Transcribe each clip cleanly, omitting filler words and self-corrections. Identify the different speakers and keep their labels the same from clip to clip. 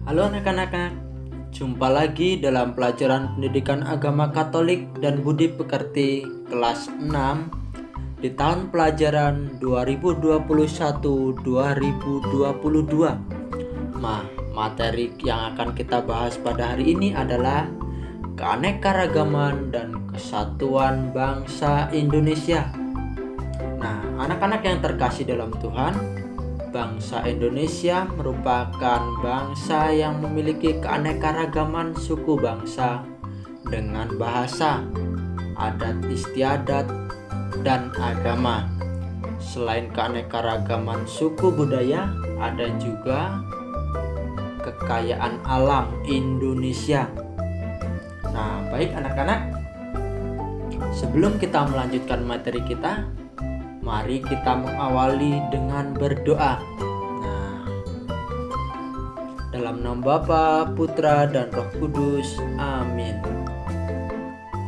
Speaker 1: Halo anak-anak, jumpa lagi dalam pelajaran pendidikan agama Katolik dan Budi Pekerti kelas 6 di tahun pelajaran 2021-2022. Materi yang akan kita bahas pada hari ini adalah keanekaragaman dan kesatuan bangsa Indonesia. Nah, anak-anak yang terkasih dalam Tuhan, bangsa Indonesia merupakan bangsa yang memiliki keanekaragaman suku bangsa dengan bahasa, adat istiadat, dan agama. Selain keanekaragaman suku budaya, ada juga kekayaan alam Indonesia. Nah, baik anak-anak, sebelum kita melanjutkan materi kita, mari kita mengawali dengan berdoa. Nah, dalam nama Bapa, Putra, dan Roh Kudus. Amin.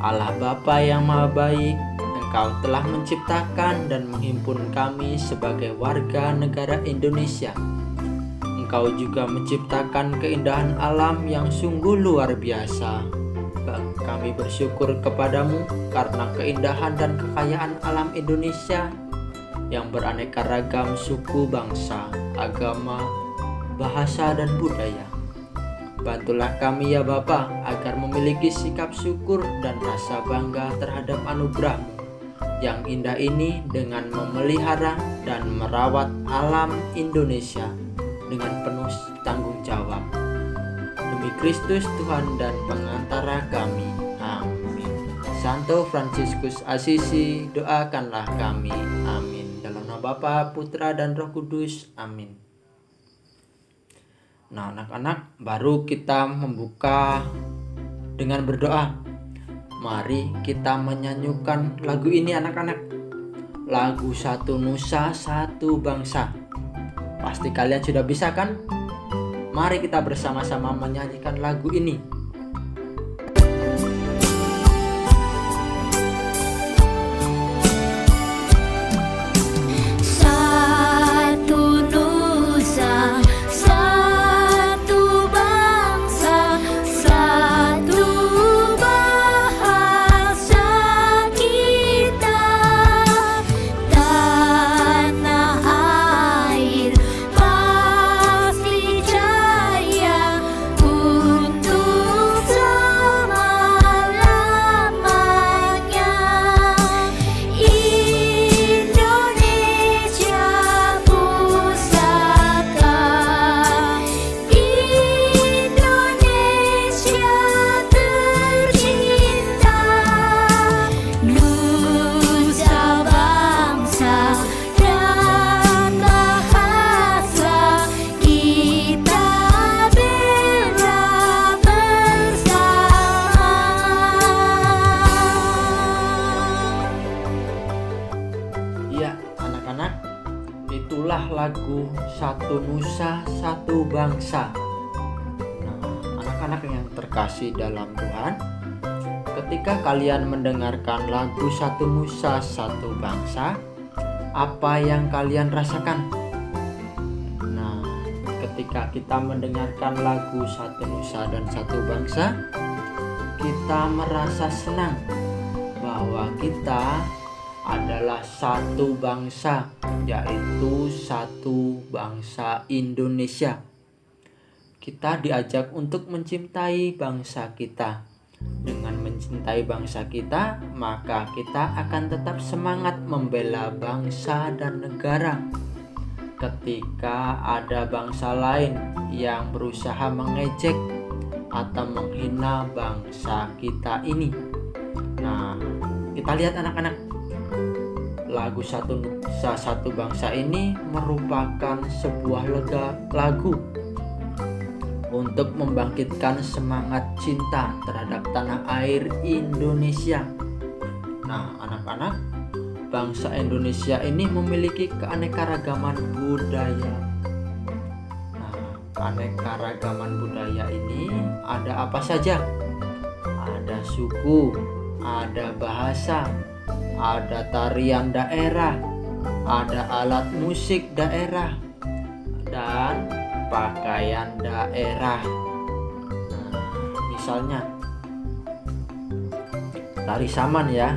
Speaker 1: Allah Bapa yang Maha Baik, Engkau telah menciptakan dan menghimpun kami sebagai warga negara Indonesia. Engkau juga menciptakan keindahan alam yang sungguh luar biasa. Kami bersyukur kepadamu karena keindahan dan kekayaan alam Indonesia yang beraneka ragam suku bangsa, agama, bahasa, dan budaya. Bantulah kami ya Bapa agar memiliki sikap syukur dan rasa bangga terhadap anugerah-Mu yang indah ini dengan memelihara dan merawat alam Indonesia dengan penuh tanggung jawab. Demi Kristus Tuhan dan pengantara kami. Amin. Santo Fransiskus Assisi, doakanlah kami. Amin. Dalam nama Bapa, Putra, dan Roh Kudus. Amin. Nah, anak-anak, baru kita membuka dengan berdoa. Mari kita menyanyikan lagu ini anak-anak. Lagu Satu Nusa Satu Bangsa. Pasti kalian sudah bisa kan? Mari kita bersama-sama menyanyikan lagu ini.
Speaker 2: Satu nusa, satu bangsa, satu bahasa kita. Tanah air pasti jaya untuk selama-lamanya. Indonesia pusaka, Indonesia tercinta, nusa bangsa dan bahasa kita bela bersama.
Speaker 1: Iya, anak-anak, itulah lagu Satu Nusa Satu Bangsa. Nah, anak-anak yang terkasih dalam Tuhan, ketika kalian mendengarkan lagu Satu Nusa Satu Bangsa, apa yang kalian rasakan? Nah, ketika kita mendengarkan lagu Satu Nusa dan Satu Bangsa, kita merasa senang bahwa kita adalah satu bangsa, yaitu satu bangsa Indonesia. Kita diajak untuk mencintai bangsa kita. Dengan mencintai bangsa kita, maka kita akan tetap semangat membela bangsa dan negara. Ketika ada bangsa lain yang berusaha mengejek atau menghina bangsa kita ini. Nah, kita lihat anak-anak, lagu Satu Nusa Satu Bangsa ini merupakan sebuah lagu untuk membangkitkan semangat cinta terhadap tanah air Indonesia. Nah, anak-anak, bangsa Indonesia ini memiliki keanekaragaman budaya. Nah, keanekaragaman budaya ini ada apa saja? Ada suku, ada bahasa, ada tarian daerah, ada alat musik daerah, dan pakaian daerah. Nah, misalnya tari saman ya,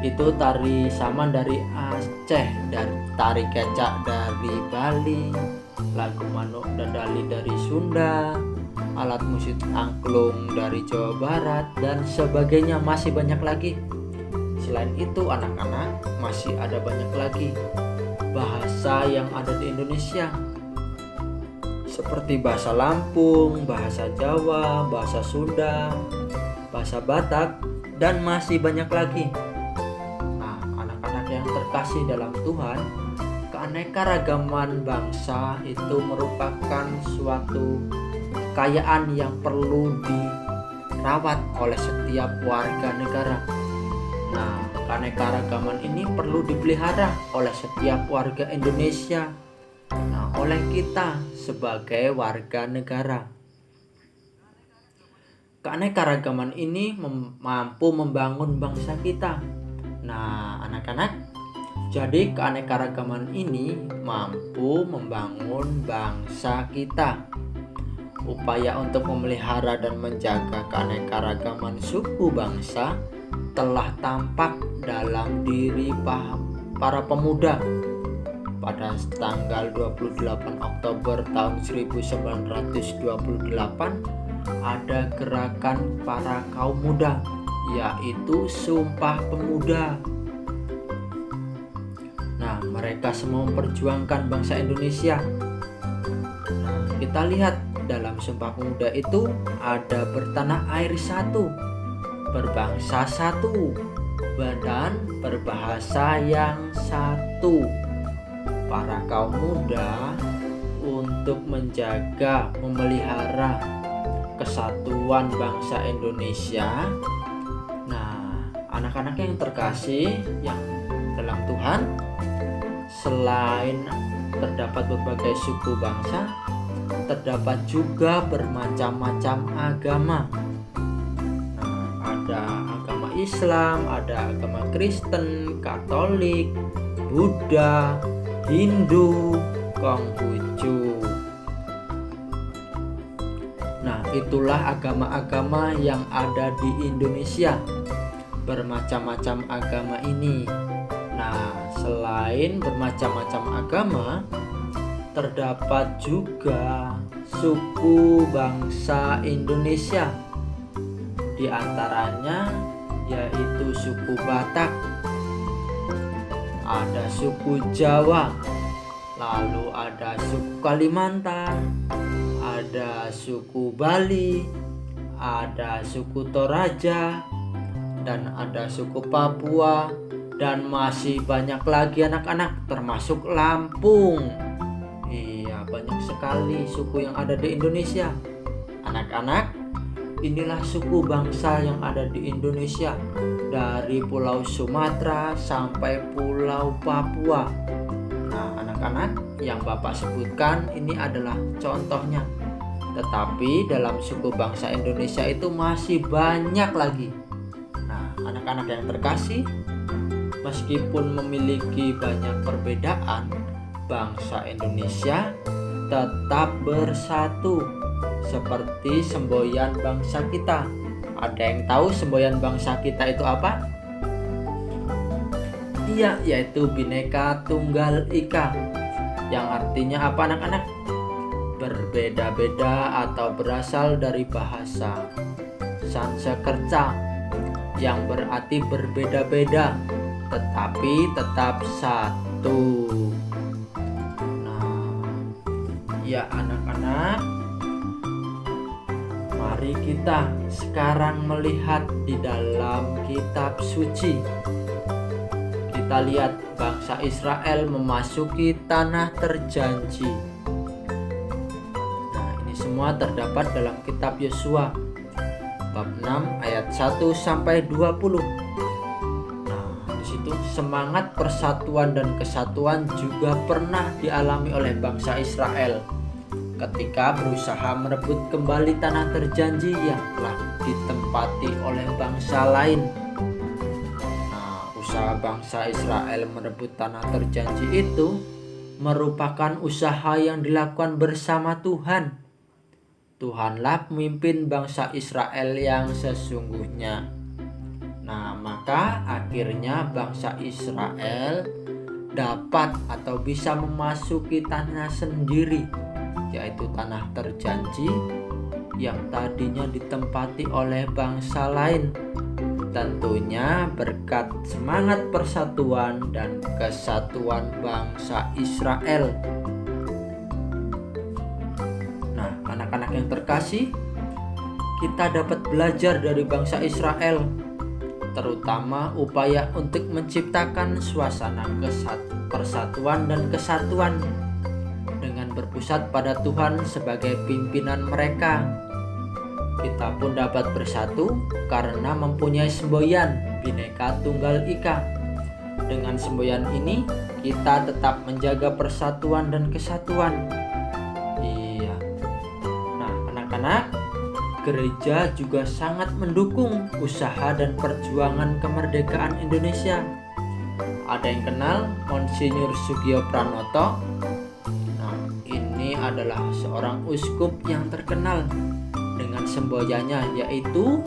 Speaker 1: itu tari saman dari Aceh, dan tari kecak dari Bali, lagu manuk dadali dari Sunda, alat musik angklung dari Jawa Barat, dan sebagainya. Masih banyak lagi. Selain itu anak-anak, masih ada banyak lagi bahasa yang ada di Indonesia, seperti bahasa Lampung, bahasa Jawa, bahasa Sunda, bahasa Batak, dan masih banyak lagi. Nah, anak-anak yang terkasih dalam Tuhan, keanekaragaman bangsa itu merupakan suatu kekayaan yang perlu dirawat oleh setiap warga negara. Nah, keanekaragaman ini perlu dipelihara oleh setiap warga Indonesia. Nah, oleh kita sebagai warga negara. Keanekaragaman ini mampu membangun bangsa kita. Nah, anak-anak, jadi keanekaragaman ini mampu membangun bangsa kita. Upaya untuk memelihara dan menjaga keanekaragaman suku bangsa telah tampak dalam diri para pemuda. Pada tanggal 28 Oktober tahun 1928 ada gerakan para kaum muda, yaitu Sumpah Pemuda. Nah, mereka semua memperjuangkan bangsa Indonesia. Nah, kita lihat dalam Sumpah Pemuda itu ada bertanah air satu, berbangsa satu, dan berbahasa yang satu. Para kaum muda untuk menjaga, memelihara kesatuan bangsa Indonesia. Nah, anak-anak yang terkasih yang dalam Tuhan, selain terdapat berbagai suku bangsa, terdapat juga bermacam-macam agama. Nah, ada agama Islam, ada agama Kristen, Katolik, Buddha, Hindu, Konghucu. Nah, itulah agama-agama yang ada di Indonesia. Bermacam-macam agama ini. Nah, selain bermacam-macam agama, terdapat juga suku bangsa Indonesia. Di antaranya yaitu suku Batak, ada suku Jawa, lalu ada suku Kalimantan, ada suku Bali, ada suku Toraja, dan ada suku Papua, dan masih banyak lagi anak-anak, termasuk Lampung. Iya, banyak sekali suku yang ada di Indonesia. Anak-anak, inilah suku bangsa yang ada di Indonesia, dari Pulau Sumatera sampai Pulau Papua. Nah, anak-anak, yang Bapak sebutkan ini adalah contohnya. Tetapi dalam suku bangsa Indonesia itu masih banyak lagi. Nah, anak-anak yang terkasih, meskipun memiliki banyak perbedaan, bangsa Indonesia tetap bersatu, seperti semboyan bangsa kita. Ada yang tahu semboyan bangsa kita itu apa? Iya, yaitu Bhinneka Tunggal Ika. Yang artinya apa, anak-anak? Berbeda-beda atau berasal dari bahasa Sanskerta yang berarti berbeda-beda tetapi tetap satu. Nah, ya anak-anak, mari kita sekarang melihat di dalam kitab suci. Kita lihat bangsa Israel memasuki tanah terjanji. Nah, ini semua terdapat dalam kitab Yosua bab 6 ayat 1 sampai 20. Nah, di situ semangat persatuan dan kesatuan juga pernah dialami oleh bangsa Israel ketika berusaha merebut kembali tanah terjanji yang telah ditempati oleh bangsa lain. Nah, usaha bangsa Israel merebut tanah terjanji itu merupakan usaha yang dilakukan bersama Tuhan. Tuhanlah pemimpin bangsa Israel yang sesungguhnya. Nah, maka akhirnya bangsa Israel dapat atau bisa memasuki tanah sendiri, yaitu tanah terjanji yang tadinya ditempati oleh bangsa lain. Tentunya berkat semangat persatuan dan kesatuan bangsa Israel. Nah, anak-anak yang terkasih, kita dapat belajar dari bangsa Israel, terutama upaya untuk menciptakan suasana persatuan dan kesatuan dengan berpusat pada Tuhan sebagai pimpinan mereka. Kita pun dapat bersatu karena mempunyai semboyan Bhinneka Tunggal Ika. Dengan semboyan ini, kita tetap menjaga persatuan dan kesatuan. Iya. Nah, anak-anak, gereja juga sangat mendukung usaha dan perjuangan kemerdekaan Indonesia. Ada yang kenal Monsinyur Sugio Pranoto? Nah, ini adalah seorang uskup yang terkenal dengan semboyannya, yaitu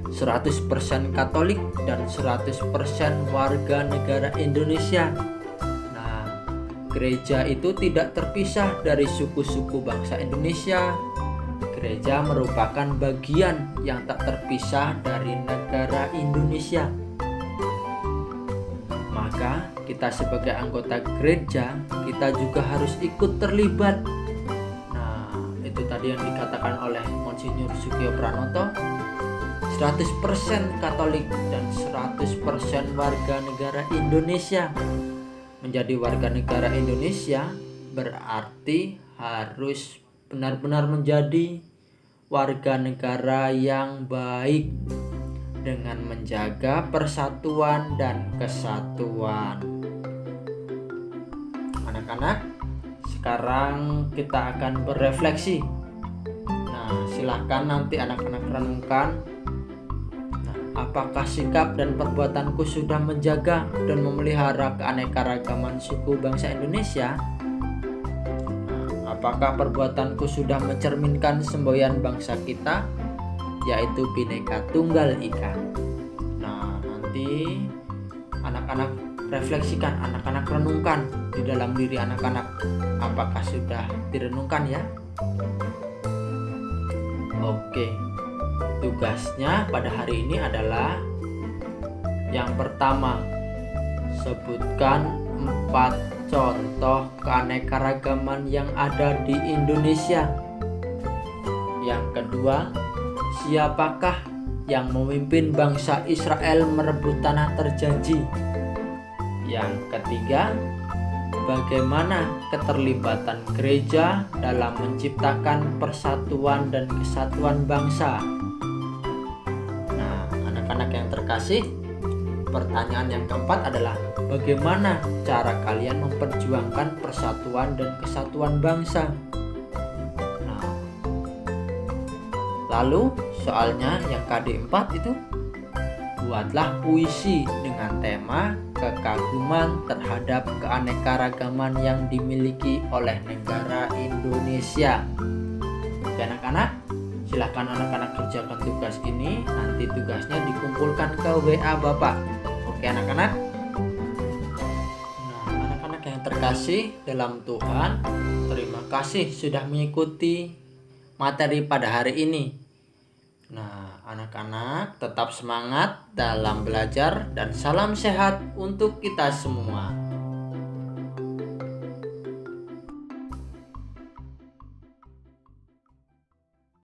Speaker 1: 100% Katolik dan 100% warga negara Indonesia. Nah, gereja itu tidak terpisah dari suku-suku bangsa Indonesia. Gereja merupakan bagian yang tak terpisah dari negara Indonesia. Maka kita sebagai anggota gereja, kita juga harus ikut terlibat. Itu tadi yang dikatakan oleh Monsinyur Sugio Pranoto, 100% Katolik dan 100% warga negara Indonesia. Menjadi warga negara Indonesia berarti harus benar-benar menjadi warga negara yang baik dengan menjaga persatuan dan kesatuan. Anak-anak, sekarang kita akan berefleksi. Nah, silahkan nanti anak-anak renungkan. Nah, apakah sikap dan perbuatanku sudah menjaga dan memelihara keanekaragaman suku bangsa Indonesia? Nah, apakah perbuatanku sudah mencerminkan semboyan bangsa kita, yaitu Bhinneka Tunggal Ika? Nah, nanti anak-anak refleksikan, anak-anak renungkan di dalam diri anak-anak. Apakah sudah direnungkan ya? Oke, tugasnya pada hari ini adalah yang pertama, sebutkan 4 contoh keanekaragaman yang ada di Indonesia. Yang kedua, siapakah yang memimpin bangsa Israel merebut tanah terjanji? Yang ketiga, bagaimana keterlibatan gereja dalam menciptakan persatuan dan kesatuan bangsa? Nah, anak-anak yang terkasih, pertanyaan yang keempat adalah bagaimana cara kalian memperjuangkan persatuan dan kesatuan bangsa? Nah, lalu soalnya yang KD4 itu, buatlah puisi dengan tema kekaguman terhadap keanekaragaman yang dimiliki oleh negara Indonesia. Oke anak-anak, silahkan anak-anak kerjakan tugas ini. Nanti tugasnya dikumpulkan ke WA Bapak. Oke anak-anak. Nah, anak-anak yang terkasih dalam Tuhan, terima kasih sudah mengikuti materi pada hari ini. Nah, anak-anak tetap semangat dalam belajar dan salam sehat untuk kita semua.